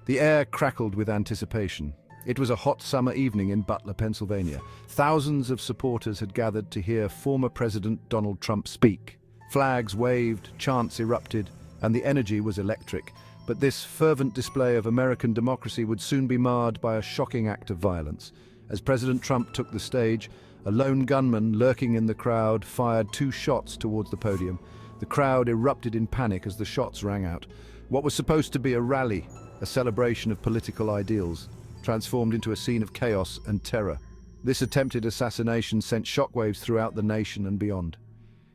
The air crackled with anticipation. It was a hot summer evening in Butler, Pennsylvania. Thousands of supporters had gathered to hear former President Donald Trump speak. Flags waved, chants erupted, and the energy was electric. But this fervent display of American democracy would soon be marred by a shocking act of violence. As President Trump took the stage, a lone gunman lurking in the crowd fired 2 shots towards the podium. The crowd erupted in panic as the shots rang out. What was supposed to be a rally, a celebration of political ideals, transformed into a scene of chaos and terror. This attempted assassination sent shockwaves throughout the nation and beyond.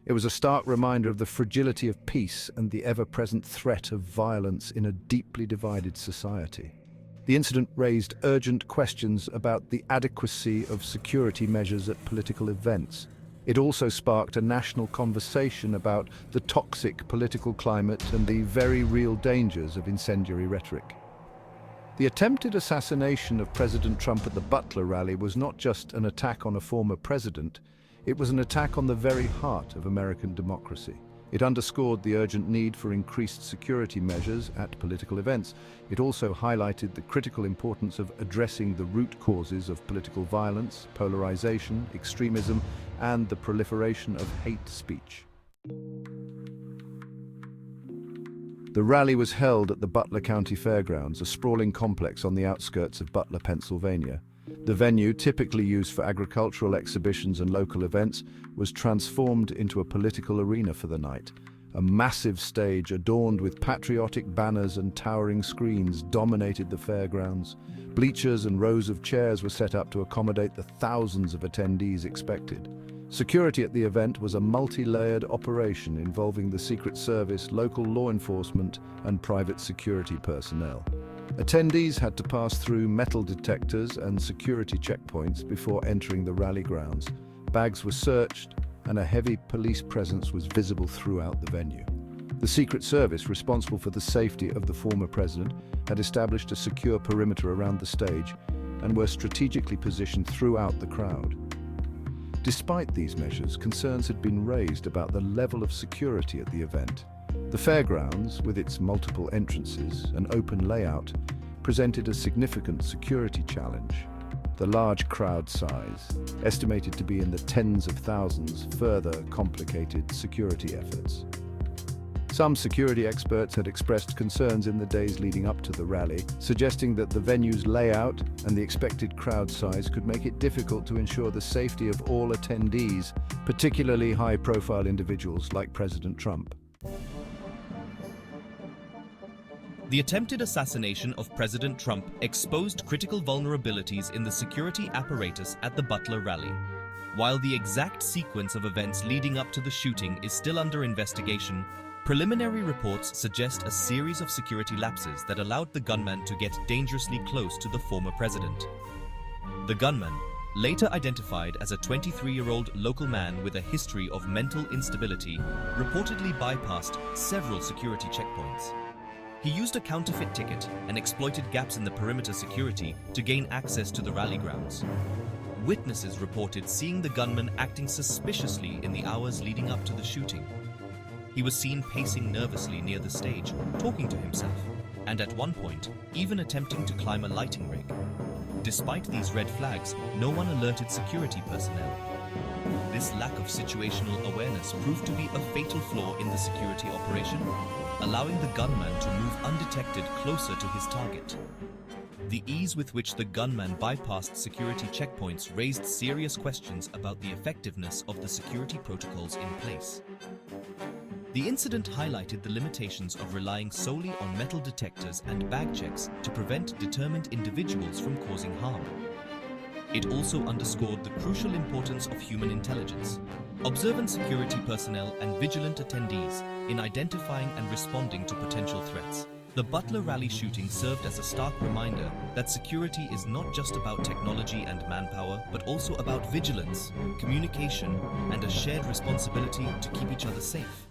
It was a stark reminder of the fragility of peace and the ever-present threat of violence in a deeply divided society. The incident raised urgent questions about the adequacy of security measures at political events. It also sparked a national conversation about the toxic political climate and the very real dangers of incendiary rhetoric. The attempted assassination of President Trump at the Butler rally was not just an attack on a former president, it was an attack on the very heart of American democracy. It underscored the urgent need for increased security measures at political events. It also highlighted the critical importance of addressing the root causes of political violence, polarization, extremism, and the proliferation of hate speech. The rally was held at the Butler County Fairgrounds, a sprawling complex on the outskirts of Butler, Pennsylvania. The venue, typically used for agricultural exhibitions and local events, was transformed into a political arena for the night. A massive stage adorned with patriotic banners and towering screens dominated the fairgrounds. Bleachers and rows of chairs were set up to accommodate the thousands of attendees expected. Security at the event was a multi-layered operation involving the Secret Service, local law enforcement, and private security personnel. Attendees had to pass through metal detectors and security checkpoints before entering the rally grounds. Bags were searched, and a heavy police presence was visible throughout the venue. The Secret Service, responsible for the safety of the former president, had established a secure perimeter around the stage and were strategically positioned throughout the crowd. Despite these measures, concerns had been raised about the level of security at the event. The fairgrounds, with its multiple entrances and open layout, presented a significant security challenge. The large crowd size, estimated to be in the tens of thousands, further complicated security efforts. Some security experts had expressed concerns in the days leading up to the rally, suggesting that the venue's layout and the expected crowd size could make it difficult to ensure the safety of all attendees, particularly high-profile individuals like President Trump. The attempted assassination of President Trump exposed critical vulnerabilities in the security apparatus at the Butler rally. While the exact sequence of events leading up to the shooting is still under investigation, preliminary reports suggest a series of security lapses that allowed the gunman to get dangerously close to the former president. The gunman, later identified as a 23-year-old local man with a history of mental instability, reportedly bypassed several security checkpoints. He used a counterfeit ticket and exploited gaps in the perimeter security to gain access to the rally grounds. Witnesses reported seeing the gunman acting suspiciously in the hours leading up to the shooting. He was seen pacing nervously near the stage, talking to himself, and at one point, even attempting to climb a lighting rig. Despite these red flags, no one alerted security personnel. This lack of situational awareness proved to be a fatal flaw in the security operation, allowing the gunman to move undetected closer to his target. The ease with which the gunman bypassed security checkpoints raised serious questions about the effectiveness of the security protocols in place. The incident highlighted the limitations of relying solely on metal detectors and bag checks to prevent determined individuals from causing harm. It also underscored the crucial importance of human intelligence, observant security personnel and vigilant attendees in identifying and responding to potential threats. The Butler rally shooting served as a stark reminder that security is not just about technology and manpower, but also about vigilance, communication, and a shared responsibility to keep each other safe.